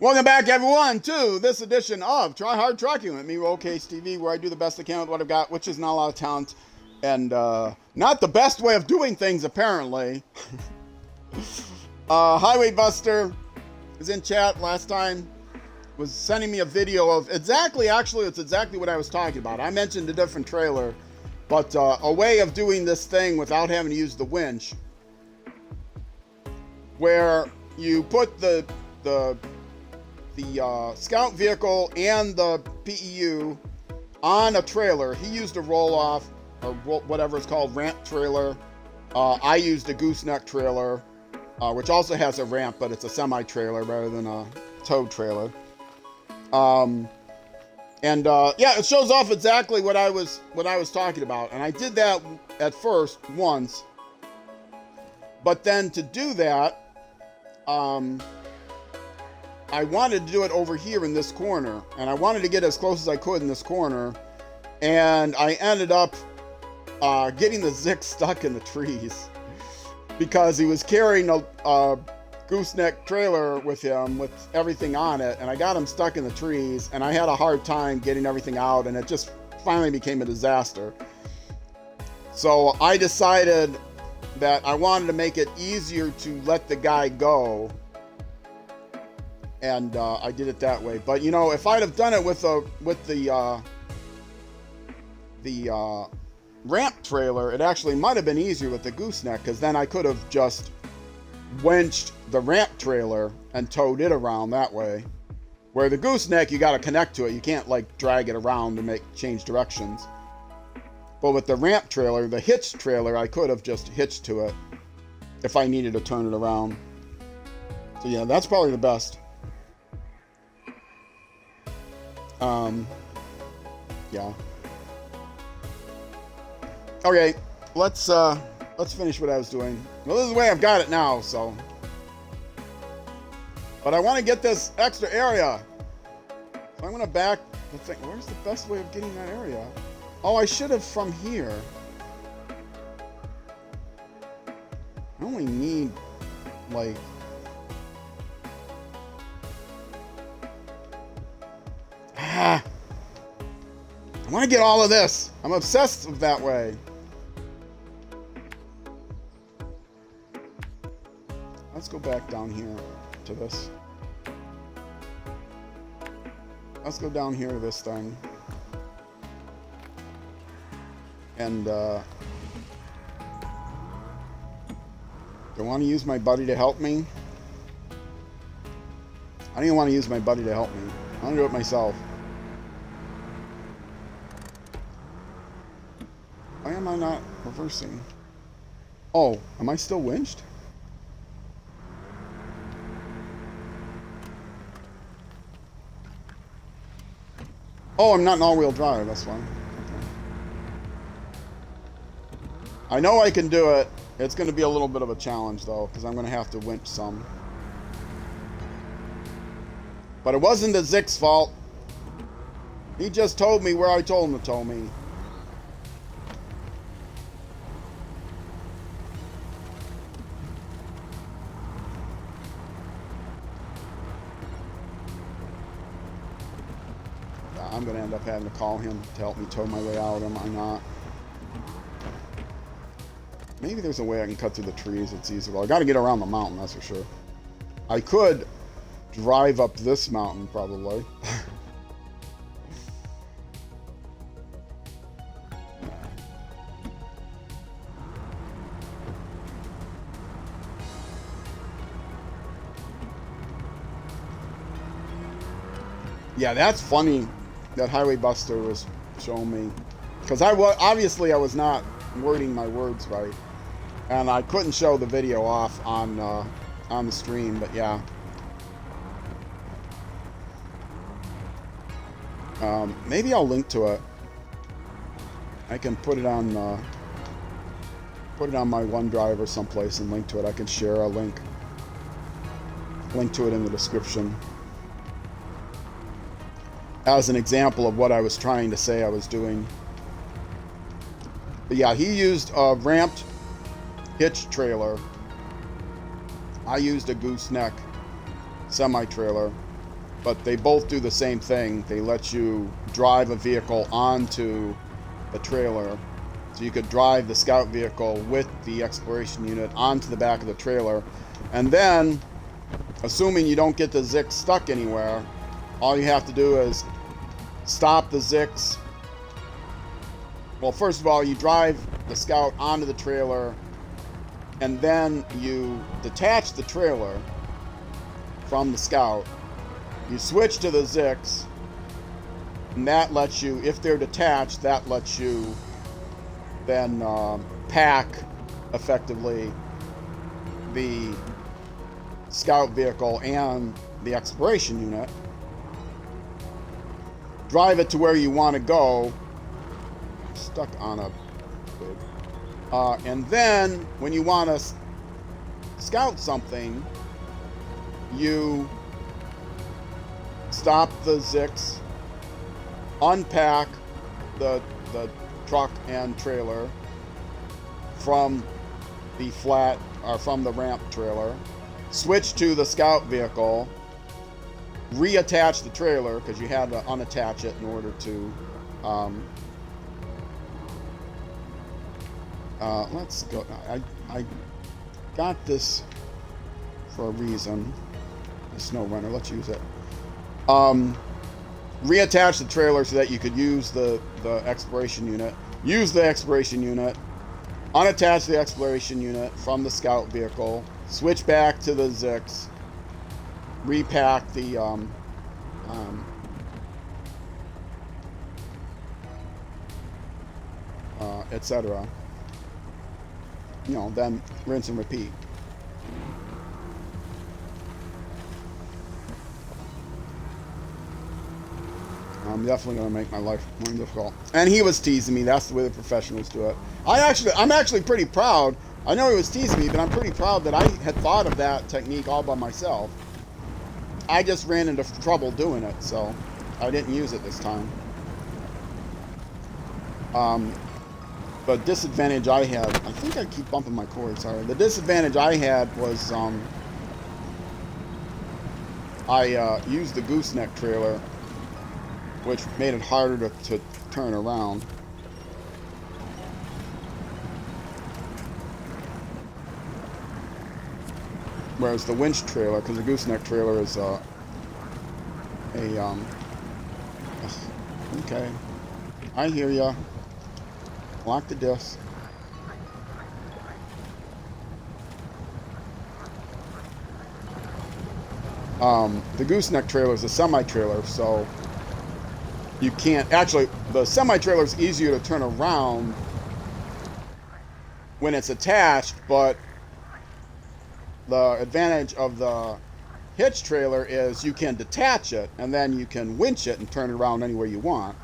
Welcome back, everyone, to this edition of Try Hard Trucking with me, Roll Case TV, where I do the best I can with what I've got, which is not a lot of talent and not the best way of doing things, apparently. Highway Buster was in chat last time, was sending me a video of it's exactly what I was talking about. I mentioned a different trailer, but a way of doing this thing without having to use the winch, where you put the scout vehicle and the PEU on a trailer. He used a roll-off, or whatever it's called, ramp trailer. I used a gooseneck trailer, which also has a ramp, but it's a semi-trailer rather than a tow trailer. Yeah, it shows off exactly what I was talking about. And I did that at first once, but then to do that, I wanted to do it over here in this corner, and I wanted to get as close as I could in this corner, and I ended up getting the Zik stuck in the trees because he was carrying a gooseneck trailer with him with everything on it, and I got him stuck in the trees, and I had a hard time getting everything out, and it just finally became a disaster. So I decided that I wanted to make it easier to let the guy go, and I did it that way. But you know, if I'd have done it with the ramp trailer, it actually might have been easier with the gooseneck, because then I could have just winched the ramp trailer and towed it around that way. Where the gooseneck, you got to connect to it. You can't like drag it around and change directions. But with the ramp trailer, the hitch trailer, I could have just hitched to it if I needed to turn it around. So yeah, that's probably the best. Yeah. Okay, let's finish what I was doing. Well, this is the way I've got it now, so. But I want to get this extra area. So I'm gonna back the thing. Where's the best way of getting that area? Oh, I should have from here. I only need, like, I want to get all of this. I'm obsessed with that way. Let's go back down here to this. Let's go down here to this thing. And, do I want to use my buddy to help me? I don't even want to use my buddy to help me. I want to do it myself. Why am I not reversing? Oh, am I still winched? Oh, I'm not in all-wheel drive, that's fine. Okay. I know I can do it. It's going to be a little bit of a challenge, though, because I'm going to have to winch some. But it wasn't the Zik's fault. He just told me where I told him to tow me. I'm going to end up having to call him to help me tow my way out. Am I not? Maybe there's a way I can cut through the trees. It's easier. Well, I got to get around the mountain, that's for sure. I could drive up this mountain, probably. Yeah, that's funny that Highway Buster was showing me, because obviously I was not wording my words right, and I couldn't show the video off on the stream. But yeah, maybe I'll link to it. I can put it on my OneDrive or someplace and link to it. I can share a link to it in the description as an example of what I was trying to say I was doing. But yeah, he used a ramped hitch trailer. I used a gooseneck semi-trailer. but they both do the same thing. They let you drive a vehicle onto the trailer. So you could drive the scout vehicle with the exploration unit onto the back of the trailer. And then, assuming you don't get the Zix stuck anywhere, all you have to do is stop the Zix. Well, first of all, you drive the scout onto the trailer, and then you detach the trailer from the scout. You switch to the Zix, and that lets you, if they're detached, that lets you then pack effectively the scout vehicle and the exploration unit, drive it to where you want to go. I'm stuck on a big, and then when you want to scout something, you stop the Zix, unpack the truck and trailer from the flat, or from the ramp trailer, switch to the scout vehicle, reattach the trailer, because you had to unattach it in order to let's go. I got this for a reason. The SnowRunner, let's use it. Reattach the trailer so that you could use the exploration unit. Use the exploration unit. Unattach the exploration unit from the scout vehicle. Switch back to the Zix. Repack the etc. You know, then rinse and repeat. I'm definitely going to make my life more difficult. And he was teasing me. That's the way the professionals do it. I'm actually pretty proud. I know he was teasing me, but I'm pretty proud that I had thought of that technique all by myself. I just ran into trouble doing it, so I didn't use it this time. The disadvantage I had, I think I keep bumping my cord, sorry. The disadvantage I had was I used the gooseneck trailer, which made it harder to turn around. Whereas the winch trailer, because the gooseneck trailer is okay, I hear ya. Lock the disc. The gooseneck trailer is a semi-trailer, so you can't actually. The semi-trailer is easier to turn around when it's attached, but the advantage of the hitch trailer is you can detach it and then you can winch it and turn it around anywhere you want.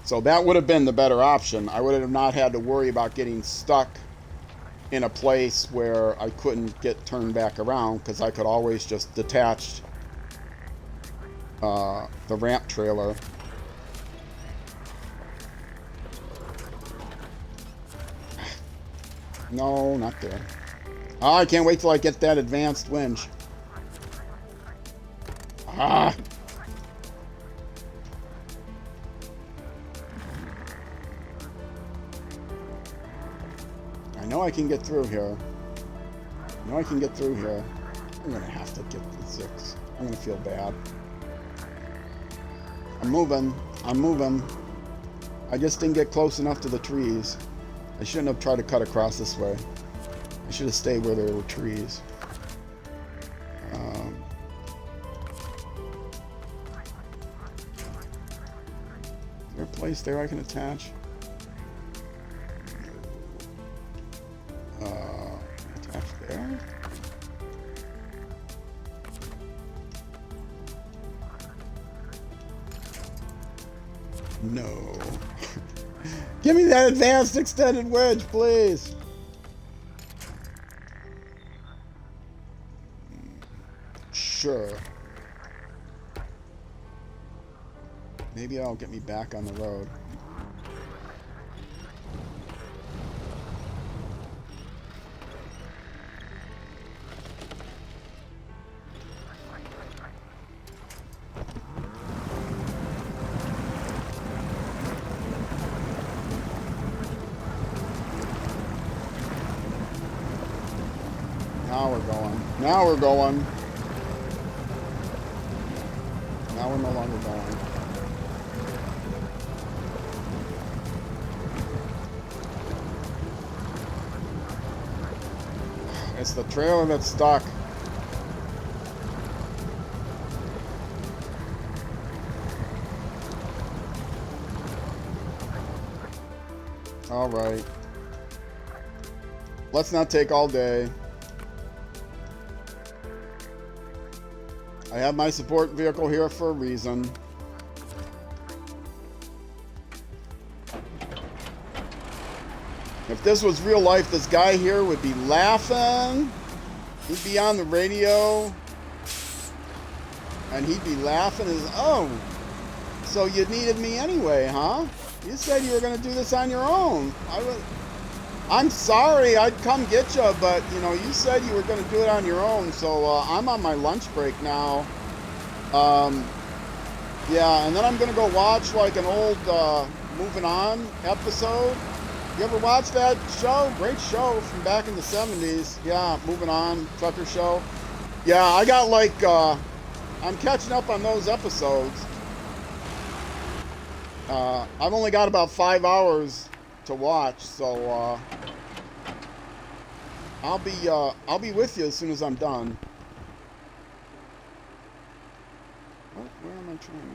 So that would have been the better option. I would have not had to worry about getting stuck in a place where I couldn't get turned back around, because I could always just detach the ramp trailer. No, not there. Oh, I can't wait till I get that advanced winch. Ah! I know I can get through here. I know I can get through here. I'm gonna have to get the Zix. I'm gonna feel bad. I'm moving. I'm moving. I just didn't get close enough to the trees. I shouldn't have tried to cut across this way. I should have stayed where there were trees. Is there a place there I can attach? Attach there? No. Give me that advanced extended wedge, please. Sure. Maybe that'll get me back on the road. Now we're going. Now we're going. Now we're no longer going. It's the trailer that's stuck. All right. Let's not take all day. I have my support vehicle here for a reason. If this was real life, this guy here would be laughing. He'd be on the radio. And he'd be laughing as, oh, so you needed me anyway, huh? You said you were going to do this on your own. I'm sorry, I'd come get you, but, you know, you said you were going to do it on your own, so I'm on my lunch break now. Yeah, and then I'm going to go watch, like, an old Moving On episode. You ever watch that show? Great show from back in the 70s. Yeah, Moving On, trucker show. Yeah, I got, like, I'm catching up on those episodes. I've only got about 5 hours to watch, so I'll be with you as soon as I'm done. Oh, where am I trying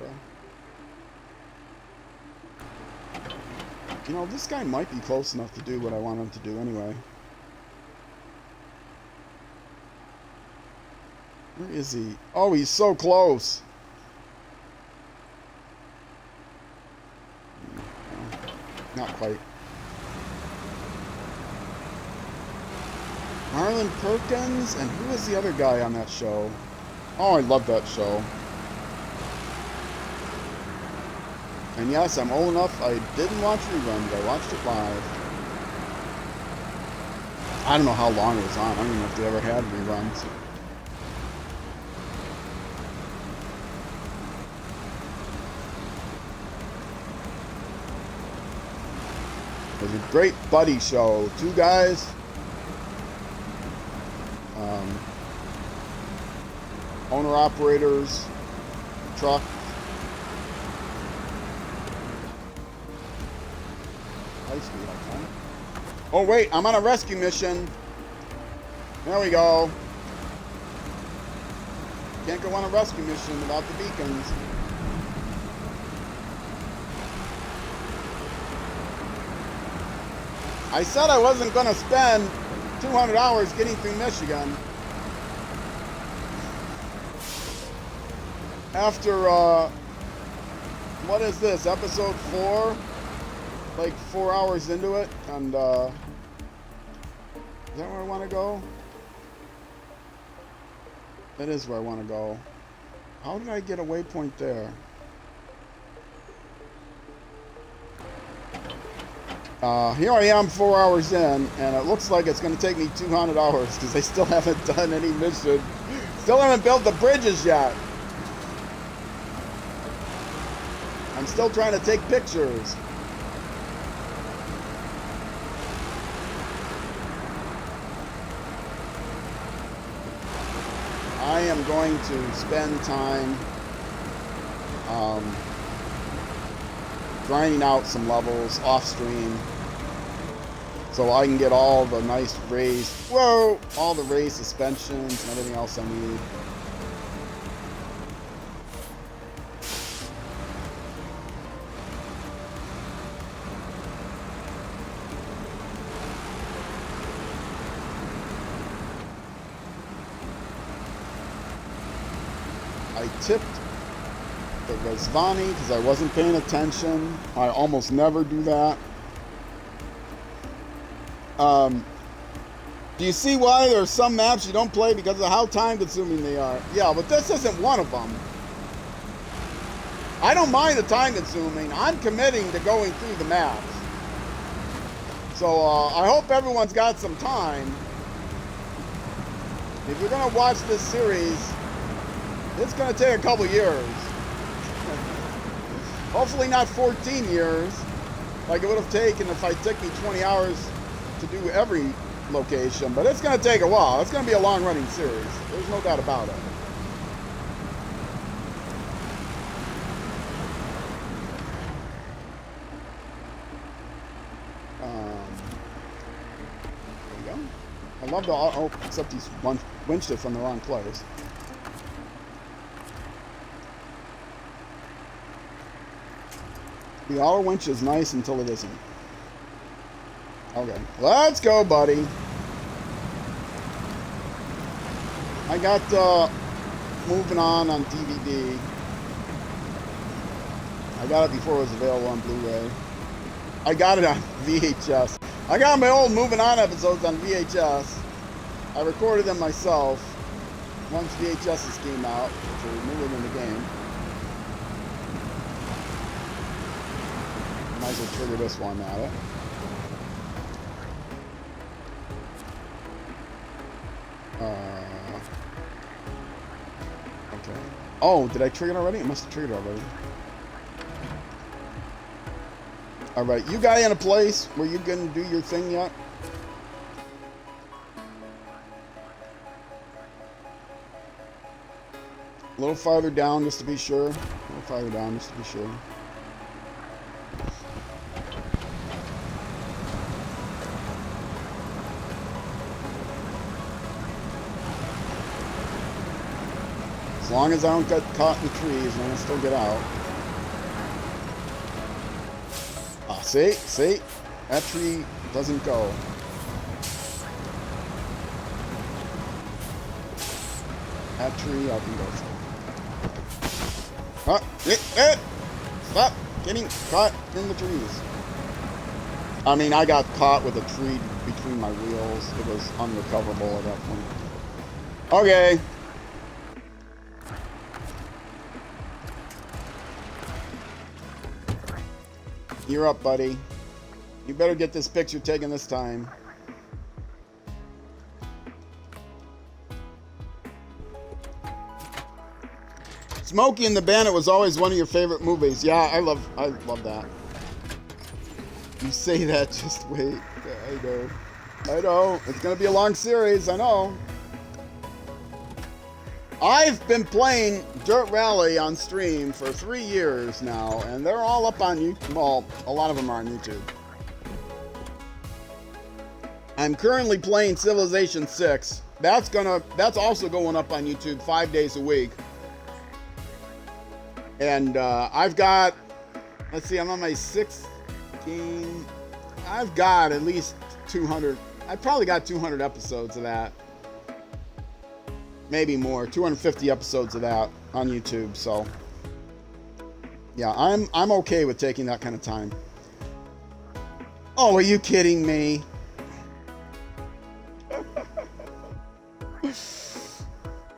to? You know, this guy might be close enough to do what I want him to do anyway. Where is he? Oh, he's so close. Not quite. Marlon Perkins, and who was the other guy on that show? Oh, I love that show. And yes, I'm old enough, I didn't watch reruns, I watched it live. I don't know how long it was on, I don't even know if they ever had reruns. It was a great buddy show. Two guys. Owner-operators. Truck. High speed, I think. Oh, wait. I'm on a rescue mission. There we go. Can't go on a rescue mission without the beacons. I said I wasn't going to spend 200 hours getting through Michigan. After, what is this, episode 4? Like 4 hours into it, and, is that where I want to go? That is where I want to go. How did I get a waypoint there? Here I am 4 hours in, and it looks like it's going to take me 200 hours because I still haven't done any mission. Still haven't built the bridges yet. I'm still trying to take pictures. I am going to spend time grinding out some levels off stream so I can get all the nice raised, all the raised suspensions and everything else I need. I tipped the Razvani because I wasn't paying attention. I almost never do that. Do you see why there's some maps you don't play because of how time consuming they are? Yeah, but this isn't one of them. I don't mind the time consuming. I'm committing to going through the maps. So I hope everyone's got some time. If you're going to watch this series, it's going to take a couple years. Hopefully not 14 years, like it would have taken if it took me 20 hours to do every location, but it's going to take a while. It's going to be a long-running series. There's no doubt about it. There we go. I love the... Oh, except he's winched it from the wrong place. The auto winch is nice until it isn't. Okay, let's go, buddy. I got Moving On DVD. I got it before it was available on Blu-ray. I got it on VHS. I got my old Moving On episodes on VHS. I recorded them myself once VHSs came out, which are newer than the game. Might as well trigger this one at it. Okay. Oh, did I trigger it already? I must have triggered it already. Alright, you guy in a place where you can do your thing yet? A little farther down just to be sure. A little farther down just to be sure. As long as I don't get caught in the trees, I'm gonna still get out. Ah, see? That tree doesn't go. That tree I can go for. Ah, stop getting caught in the trees. I mean, I got caught with a tree between my wheels. It was unrecoverable at that point. Okay. You're up, buddy. You better get this picture taken this time. Smokey and the Bandit was always one of your favorite movies. Yeah, I love that. You say that, just wait. Yeah, I know. It's gonna be a long series, I know. I've been playing Dirt Rally on stream for 3 years now, and they're all up on YouTube. Well, a lot of them are on YouTube. I'm currently playing Civilization 6. That's also going up on YouTube 5 days a week. And I've got, let's see, I'm on my 6th game. I've got at least 200. I've probably got 200 episodes of that. Maybe more, 250 episodes of that on YouTube. So yeah, I'm okay with taking that kind of time. Oh, are you kidding me?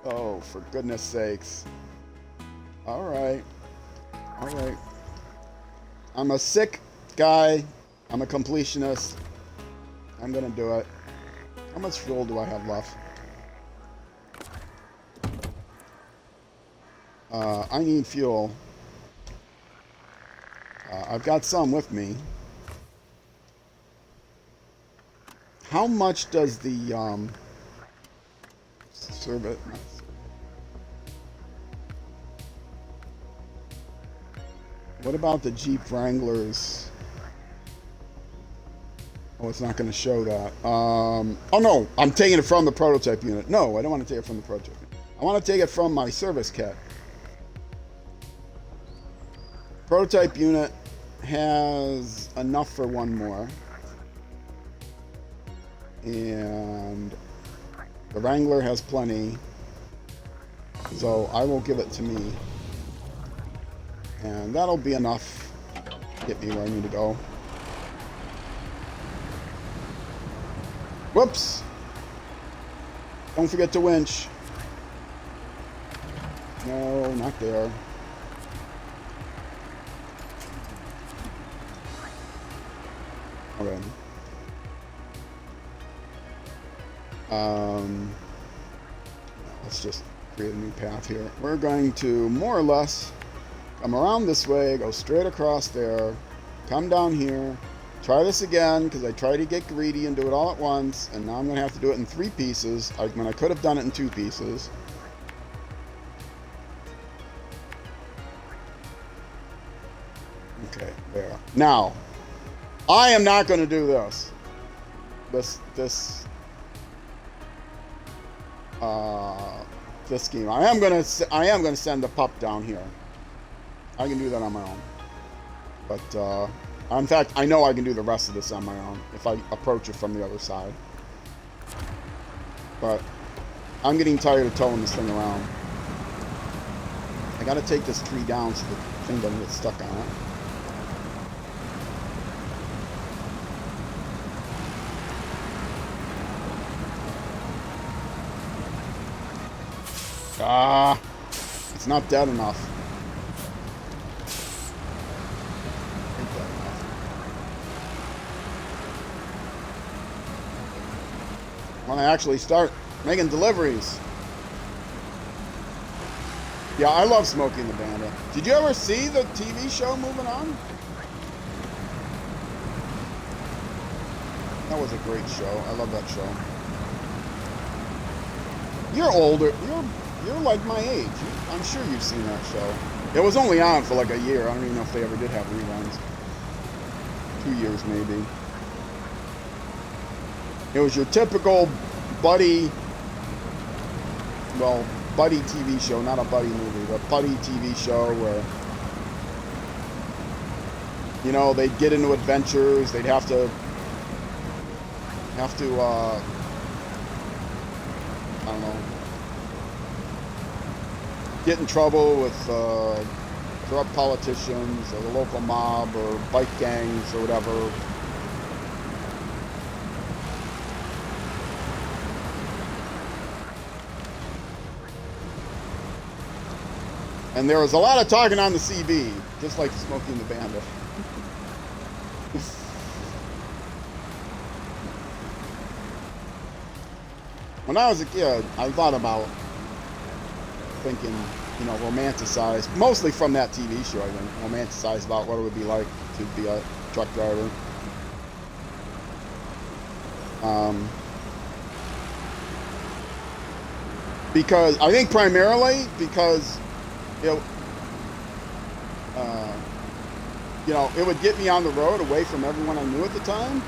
Oh, for goodness sakes. All right. I'm a sick guy. I'm a completionist. I'm gonna do it. How much fuel do I have left? I need fuel. I've got some with me. How much does the serve it? What about the Jeep Wranglers? Oh, it's not going to show that. Oh no, I'm taking it from the prototype unit. No, I don't want to take it from the prototype unit. I want to take it from my service kit. Prototype unit has enough for one more. And the Wrangler has plenty. So I will give it to me. And that'll be enough to get me where I need to go. Whoops! Don't forget to winch. No, not there. Okay. Let's just create a new path here. We're going to more or less come around this way, go straight across there, come down here, Try this again, because I tried to get greedy and do it all at once, and now I'm going to have to do it in 3 pieces, when I could have done it in 2 pieces. Okay, there. Now, I am not going to do this. This scheme. I am going to send the pup down here. I can do that on my own. But, in fact, I know I can do the rest of this on my own if I approach it from the other side. But I'm getting tired of towing this thing around. I gotta take this tree down so the thing doesn't get stuck on it. Ah, it's not dead enough. When I actually start making deliveries. Yeah, I love Smokey and the Bandit. Did you ever see the TV show Moving On? That was a great show. I love that show. You're older. You're like my age. I'm sure you've seen that show. It was only on for like a year. I don't even know if they ever did have reruns. 2 years maybe. It was your typical buddy TV show, not a buddy movie, but buddy TV show where, you know, they'd get into adventures, they'd have to I don't know, get in trouble with corrupt politicians or the local mob or bike gangs or whatever. And there was a lot of talking on the CB, just like Smokey and the Bandit. When I was a kid, I thought about thinking, you know, romanticize, mostly from that TV show, I think, romanticize about what it would be like to be a truck driver. Because, I think primarily because, you know, it would get me on the road away from everyone I knew at the time.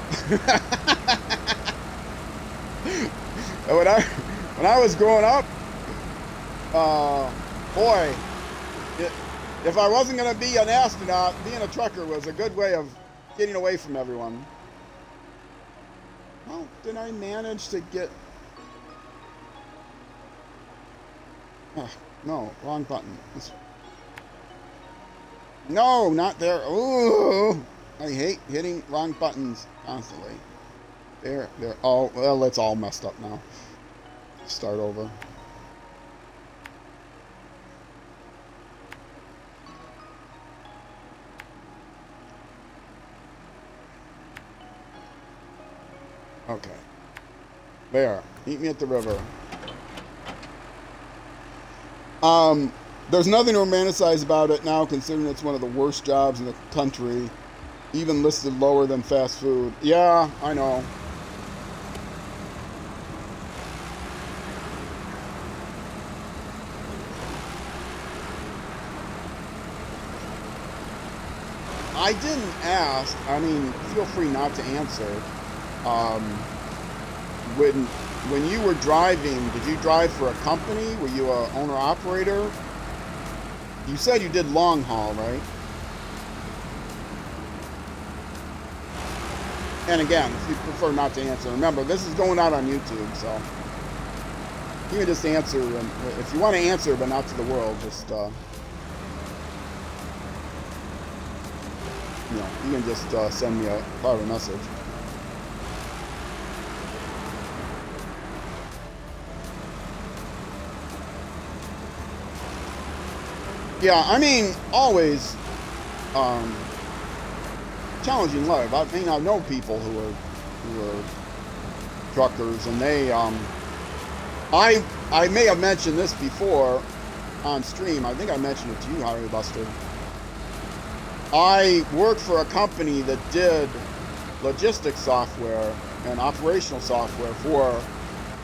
And when I was growing up, boy, if I wasn't going to be an astronaut, being a trucker was a good way of getting away from everyone. Well, did I manage to get... no, wrong button. No, not there. Ooh, I hate hitting wrong buttons constantly. There. Oh, well, it's all messed up now. Start over. Okay. There. Meet me at the river. There's nothing to romanticize about it now, considering it's one of the worst jobs in the country, even listed lower than fast food. Yeah, I know. I didn't ask. I mean, feel free not to answer. When you were driving, did you drive for a company? Were you a owner-operator? You said you did long haul, right? And again, if you prefer not to answer, remember, this is going out on YouTube, so you can just answer. And if you want to answer, but not to the world, just you know, you can just send me a private message. Yeah, I mean, always challenging life. I mean, I know people who are truckers, and they I may have mentioned this before on stream. I think I mentioned it to you, Harry Buster. I worked for a company that did logistics software and operational software for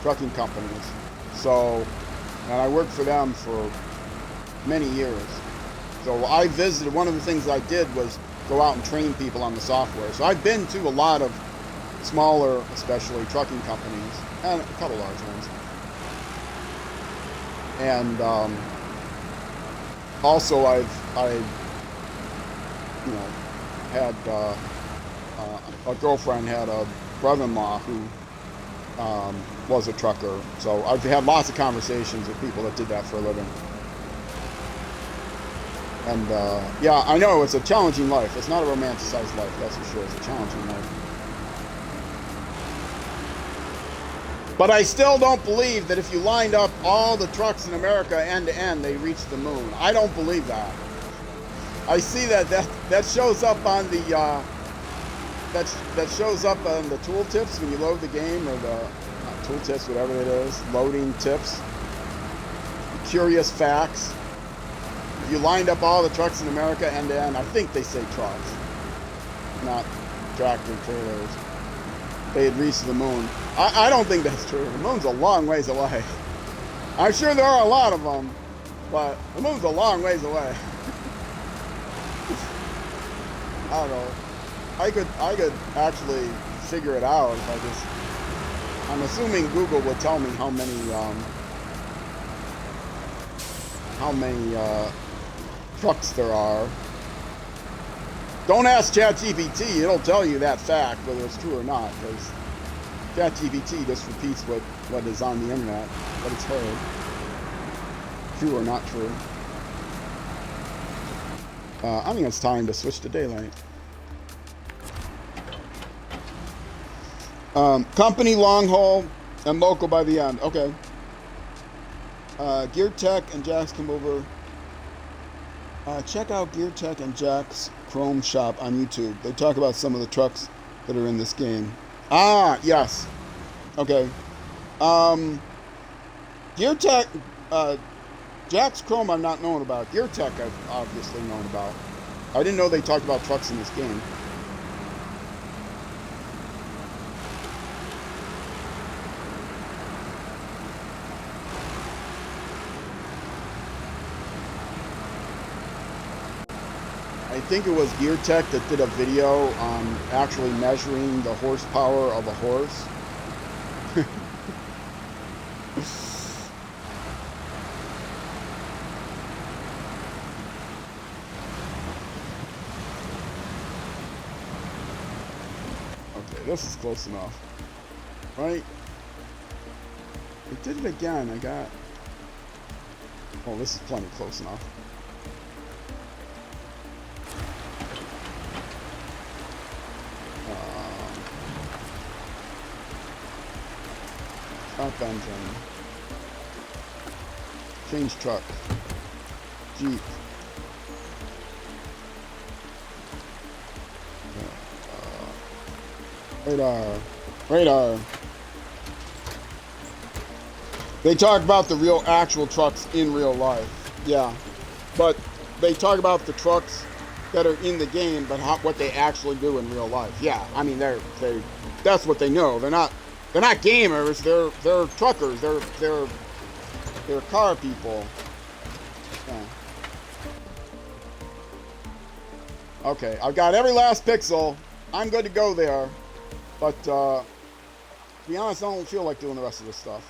trucking companies. So, and I worked for them for many years. So I visited, one of the things I did was go out and train people on the software. So I've been to a lot of smaller, especially trucking companies, and a couple large ones. And also I've you know, had a girlfriend had a brother-in-law who was a trucker. So I've had lots of conversations with people that did that for a living. And yeah, I know it's a challenging life. It's not a romanticized life, that's for sure. It's a challenging life. But I still don't believe that if you lined up all the trucks in America end to end, they reach the moon. I don't believe that. I see that shows up on the that shows up on the tooltips when you load the game, or the tooltips, whatever it is, loading tips. Curious facts. If you lined up all the trucks in America end to end, I think they say trucks, not tractor trailers, they'd reach the moon. I don't think that's true. The moon's a long ways away. I'm sure there are a lot of them, but the moon's a long ways away. I don't know. I could actually figure it out if I just. I'm assuming Google would tell me how many trucks there are. Don't ask ChatGPT; it'll tell you that fact, whether it's true or not, because ChatGPT just repeats what is on the internet, what it's heard, true or not true. I think it's time to switch to daylight. Company long haul and local by the end. Okay. Gear Tech and Jack's come over. Check out Gear Tech and Jack's Chrome Shop on YouTube. They talk about some of the trucks that are in this game. Ah, yes. Okay. Gear Tech, Jack's Chrome I've not known about. Gear Tech I've obviously known about. I didn't know they talked about trucks in this game. I think it was Gear Tech that did a video on actually measuring the horsepower of a horse. Okay, this is close enough, right? I did it again. I got. Oh, this is plenty close enough. Top engine. Change truck. Jeep. Radar. They talk about the real actual trucks in real life. Yeah. But they talk about the trucks that are in the game, but what they actually do in real life. Yeah. I mean, that's what they know. They're not gamers. They're truckers. They're car people. Yeah. Okay, I've got every last pixel. I'm good to go there. But to be honest, I don't feel like doing the rest of this stuff.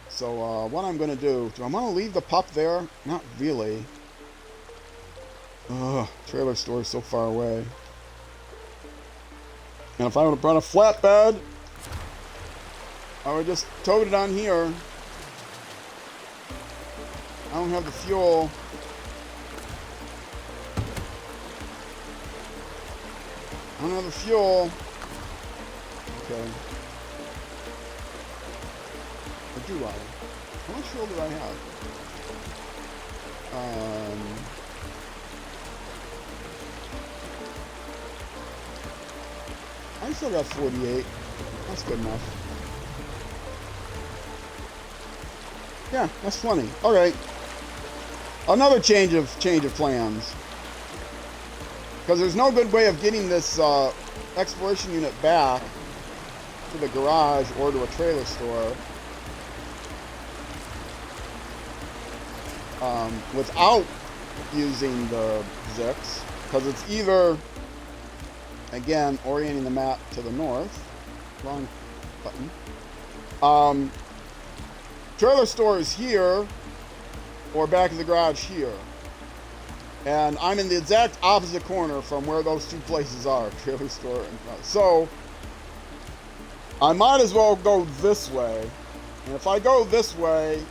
So what I'm going to do I want to leave the pup there? Not really. Ugh, trailer store is so far away. And if I would have brought a flatbed, I would just towed it on here. I don't have the fuel. I don't have the fuel. Okay. Or do I? How much fuel do I have? I still got 48. That's good enough. Yeah, that's funny. All right. Another change of plans. Because there's no good way of getting this exploration unit back to the garage or to a trailer store without using the Zix, because it's either, again, orienting the map to the north, wrong button, trailer store is here or back in the garage here, and I'm in the exact opposite corner from where those two places are, trailer store and so I might as well go this way. And if I go this way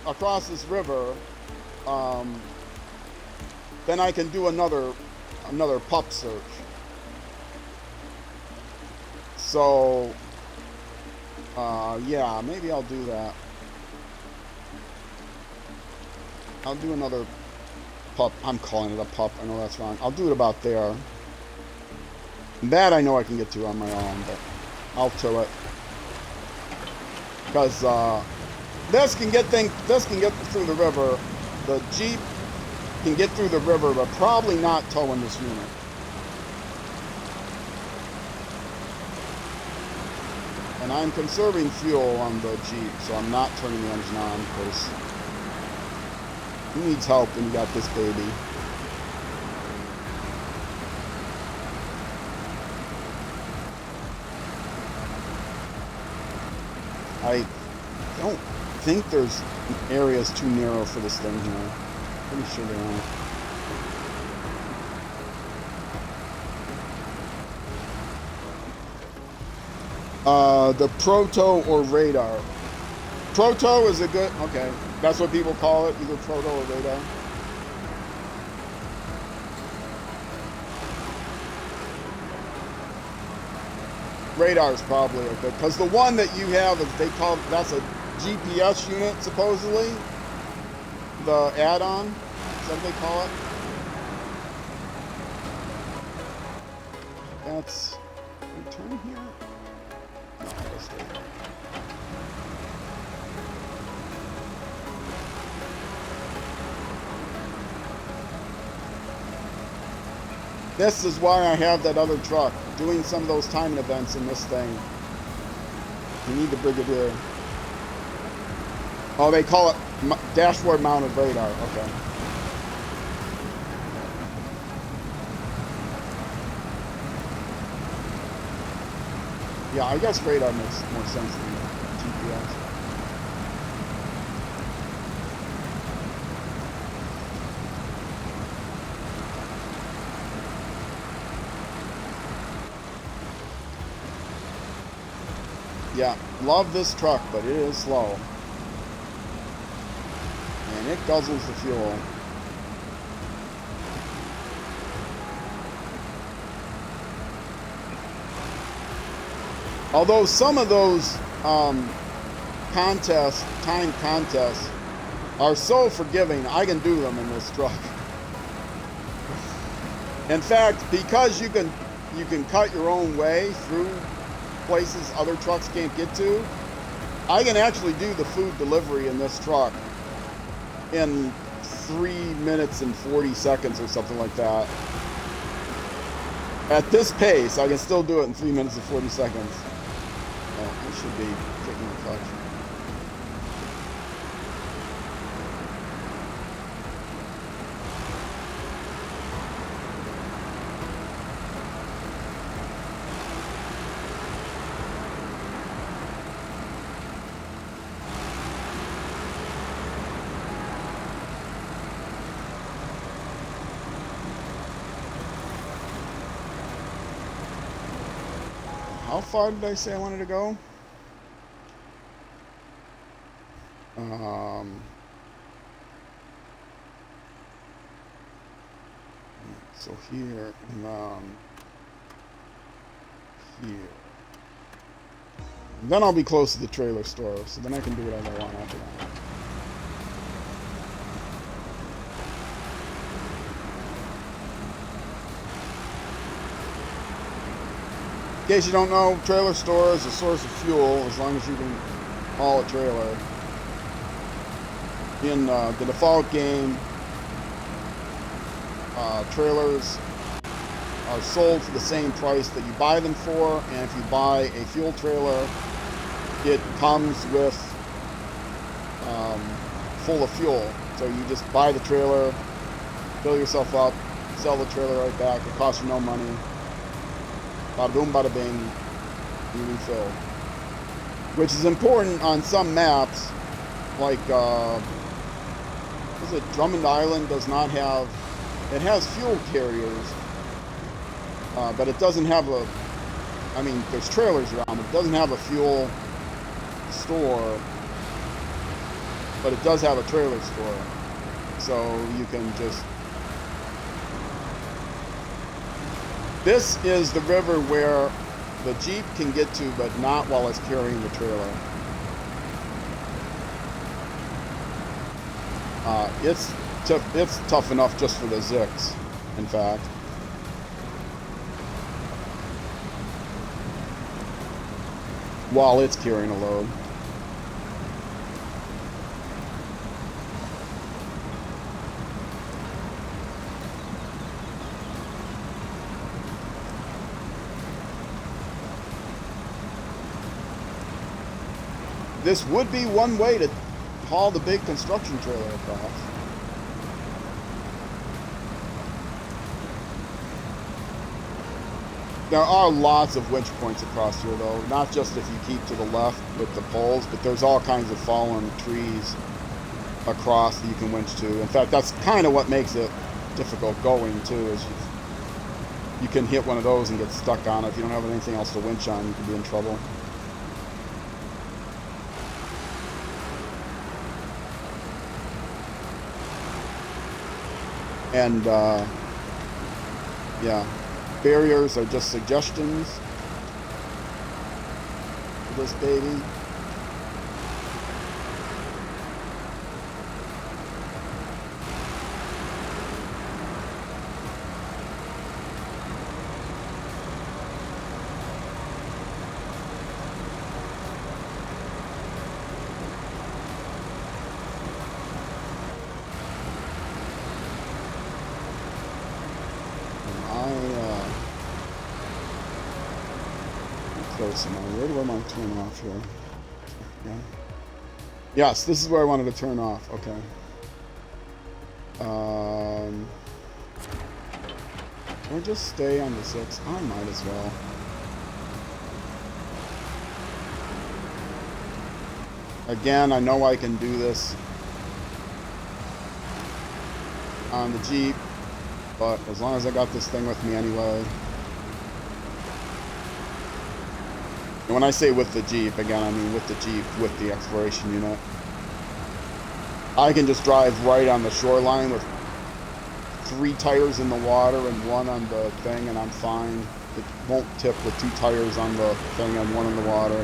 across this river, then I can do another pup search. So yeah, maybe I'll do that. I'll do another pup. I'm calling it a pup. I know that's wrong. I'll do it about there. That I know I can get to on my own, but I'll tow it. Because this can get through the river. The Jeep can get through the river, but probably not towing this unit. And I'm conserving fuel on the Jeep, so I'm not turning the engine on, because he needs help when you got this baby. I don't think there's areas too narrow for this thing here. Pretty sure there aren't. The proto or radar. Proto is a good, okay. That's what people call it, either proto or radar. Radar is probably a good, because the one that you have is, they call, that's a GPS unit, supposedly. The add-on, is that what they call it? That's, can we turn here? No, let's stay here. This is why I have that other truck, doing some of those timing events in this thing. You need the Brigadier. Oh, they call it dashboard mounted radar. Okay. Yeah, I guess radar makes more sense than GPS. Yeah, love this truck, but it is slow. And it guzzles the fuel. Although some of those timed contests, are so forgiving, I can do them in this truck. In fact, because you can cut your own way through places other trucks can't get to, I can actually do the food delivery in this truck in 3 minutes and 40 seconds or something like that. At this pace, I can still do it in 3 minutes and 40 seconds. Oh, I should be kicking the clutch. How far did I say I wanted to go? So here and here. And then I'll be close to the trailer store, so then I can do whatever I want after that. In case you don't know, trailer store is a source of fuel as long as you can haul a trailer. In the default game, trailers are sold for the same price that you buy them for, and if you buy a fuel trailer, it comes with full of fuel. So you just buy the trailer, fill yourself up, sell the trailer right back. It costs you no money. Bada boom, bada bing, you refill. Which is important on some maps, like, is it Drummond Island does not have, it has fuel carriers, but it doesn't have a, I mean, there's trailers around, but it doesn't have a fuel store, but it does have a trailer store. So you can just, this is the river where the Jeep can get to, but not while it's carrying the trailer. It's tough enough just for the Zix, in fact. While it's carrying a load. This would be one way to haul the big construction trailer across. There are lots of winch points across here, though. Not just if you keep to the left with the poles, but there's all kinds of fallen trees across that you can winch to. In fact, that's kind of what makes it difficult going, too, is you can hit one of those and get stuck on it. If you don't have anything else to winch on, you can be in trouble. And, yeah, barriers are just suggestions for this baby. Where do I want to turn off here? Yeah. Yes, this is where I wanted to turn off. Okay. Or just stay on the 6. I might as well. Again, I know I can do this on the Jeep, but as long as I got this thing with me anyway. And when I say with the Jeep, again, I mean with the Jeep, with the exploration unit. I can just drive right on the shoreline with 3 tires in the water and 1 on the thing, and I'm fine. It won't tip with 2 tires on the thing and 1 in the water.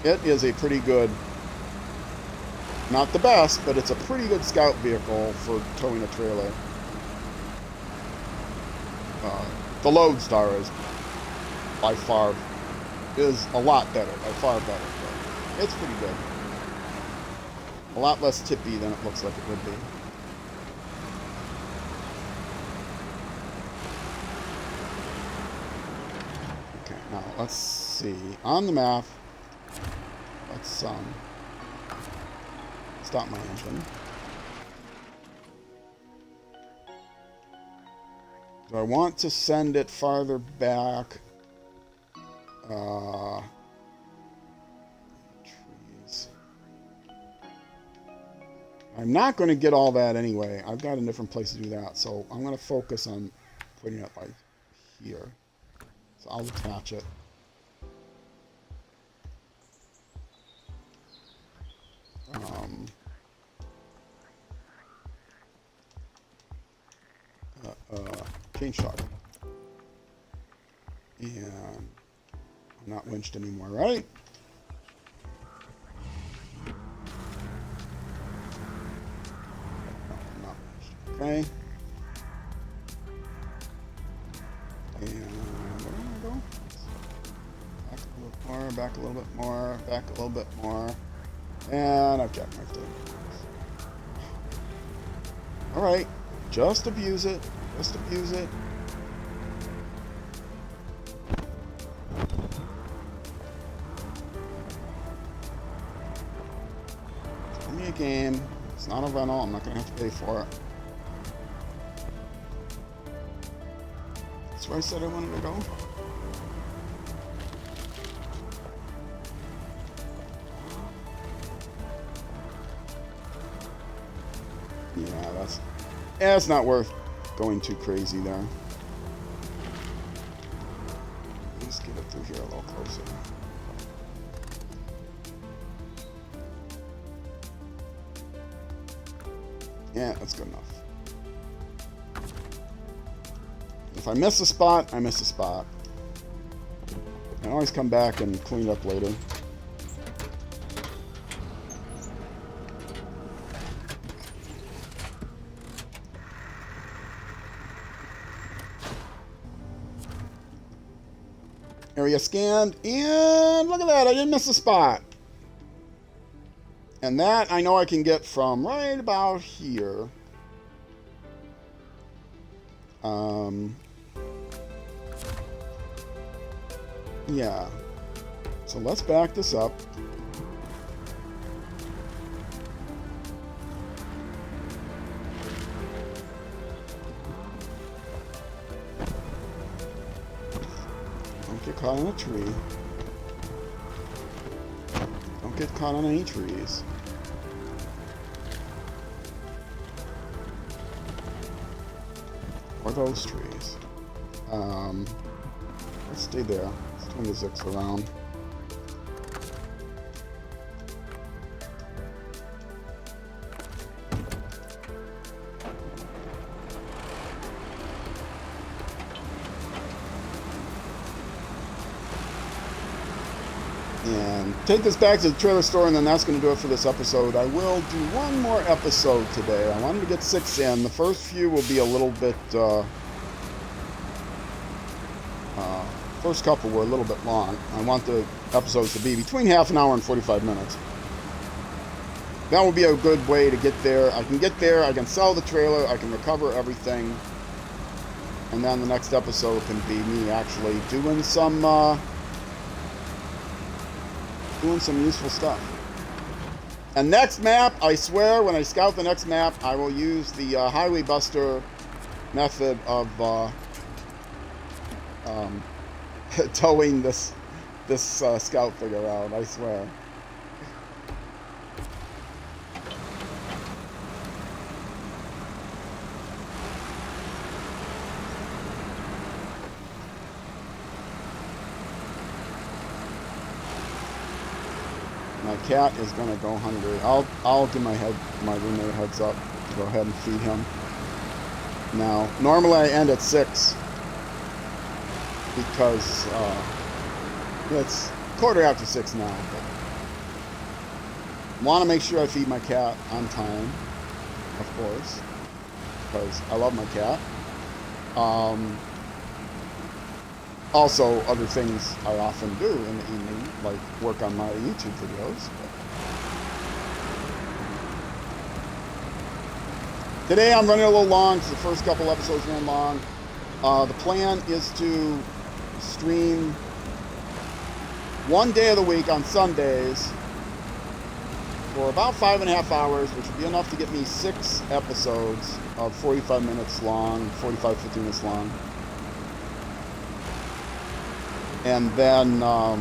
It is a pretty good, not the best, but it's a pretty good scout vehicle for towing a trailer. The Lodestar is by far is a lot better, by far better. But it's pretty good. A lot less tippy than it looks like it would be. Okay, now let's see. On the map, let's stop my engine. Do I want to send it farther back? Trees. I'm not going to get all that anyway. I've got a different place to do that. So I'm going to focus on putting it like here. So I'll attach it. Chain shot. And I'm not winched anymore, right? No, I'm not winched. Okay. And where do I go? Back a little more, back a little bit more, back a little bit more. And I've jackknifed it. Alright. Just abuse it. Just abuse it. Give me a game. It's not a rental. I'm not going to have to pay for it. That's where I said I wanted to go. Yeah, it's not worth going too crazy there. Let's get it through here a little closer. Yeah, that's good enough. If I miss a spot, I miss a spot. I can always come back and clean it up later. Area scanned, and look at that, I didn't miss a spot. And that I know I can get from right about here. Yeah. So let's back this up. Don't get caught on a tree. Don't get caught on any trees. Or those trees. Let's stay there. Let's turn the Zix around. And take this back to the trailer store, and then that's going to do it for this episode. I will do one more episode today. I wanted to get 6 in. The first few will be a little bit... first couple were a little bit long. I want the episodes to be between half an hour and 45 minutes. That will be a good way to get there. I can get there, I can sell the trailer, I can recover everything. And then the next episode can be me actually doing some useful stuff. And next map, I swear, when I scout the next map, I will use the Highway Buster method of towing this scout thing around, I swear. My cat is gonna go hungry. I'll give my roommate a heads up to go ahead and feed him. Now, normally I end at 6 because it's 6:15 now. But want to make sure I feed my cat on time, of course, because I love my cat. Also, other things I often do in the evening, like work on my YouTube videos. Today I'm running a little long because the first couple episodes ran long. The plan is to stream one day of the week on Sundays for about 5.5 hours, which would be enough to get me 6 episodes of 45 minutes long, 50 minutes long. And then I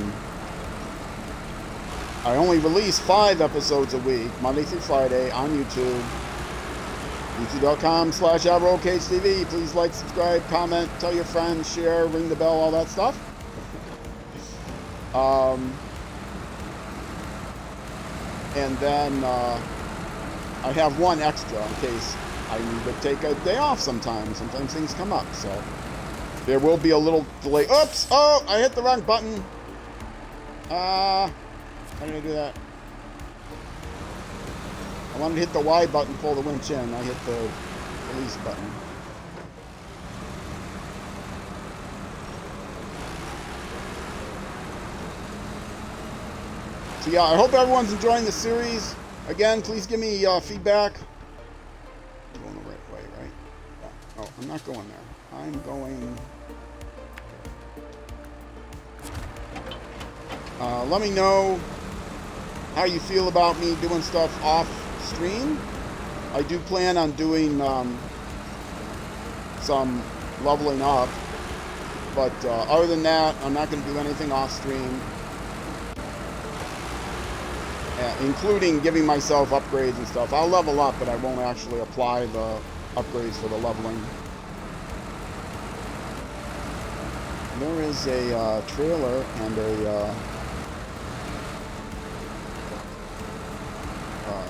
only release 5 episodes a week, Monday through Friday, on YouTube. youtube.com/AlvaroCageTV. Please like, subscribe, comment, tell your friends, share, ring the bell, all that stuff. And then I have one extra in case I need to take a day off sometime. Sometimes things come up, so there will be a little delay. Oops! Oh, I hit the wrong button. How did I do that? I wanted to hit the Y button, pull the winch in. I hit the release button. So yeah, I hope everyone's enjoying the series. Again, please give me feedback. Going right. I'm not going there. I'm going... let me know how you feel about me doing stuff off stream. I do plan on doing some leveling up, but other than that, I'm not going to do anything off stream, including giving myself upgrades and stuff. I'll level up, but I won't actually apply the upgrades for the leveling. There is a trailer and a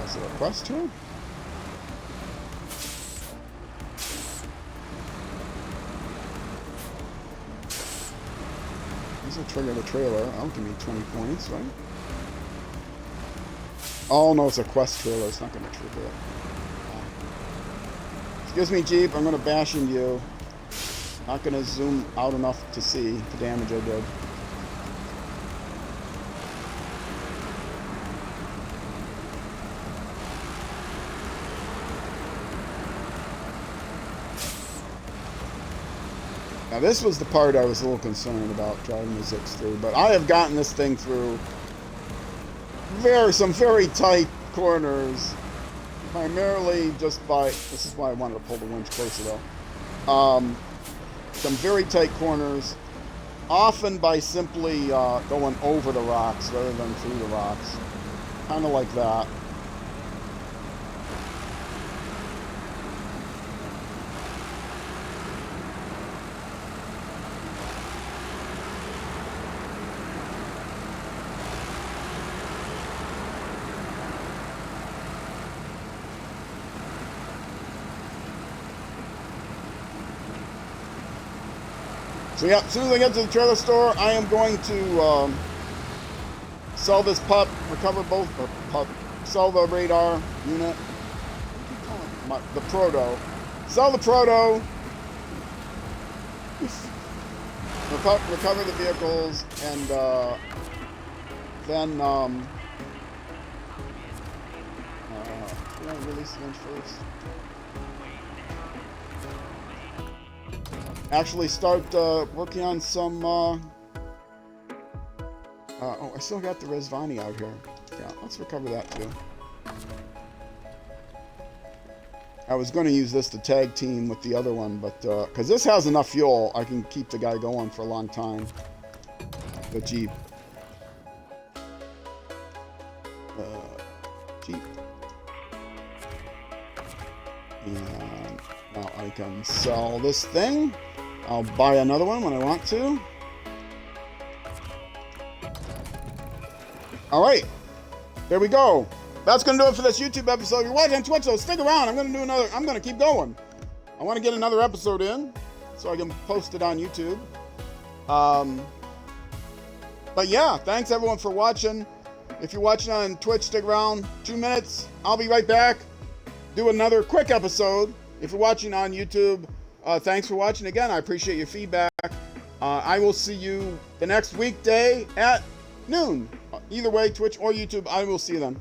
is it a quest tour? These will trigger the trailer. That'll give me 20 points, right? Oh no, it's a quest trailer. It's not going to trigger it. Excuse me, Jeep. I'm going to bash into you. Not going to zoom out enough to see the damage I did. Now this was the part I was a little concerned about driving the Zix through, but I have gotten this thing through some very tight corners, primarily just by, this is why I wanted to pull the winch closer though, some very tight corners, often by simply going over the rocks rather than through the rocks, kind of like that. So yeah, as soon as I get to the trailer store, I am going to sell this pup, recover both, sell the radar unit, the proto, sell the proto, recover the vehicles, and then can I release the winch first? Actually start working on some oh, I still got the Resvani out here. Yeah, let's recover that too. I was going to use this to tag team with the other one, but because this has enough fuel, I can keep the guy going for a long time. The Jeep. Jeep. And now I can sell this thing. I'll buy another one when I want to. All right, there we go. That's gonna do it for this YouTube episode. If you're watching on Twitch, so stick around. I'm gonna keep going. I want to get another episode in so I can post it on YouTube. But yeah, thanks everyone for watching. If you're watching on Twitch, stick around. 2 minutes. I'll be right back. Do another quick episode. If you're watching on YouTube, thanks for watching again. I appreciate your feedback. I will see you the next weekday at noon. Either way, Twitch or YouTube, I will see you then.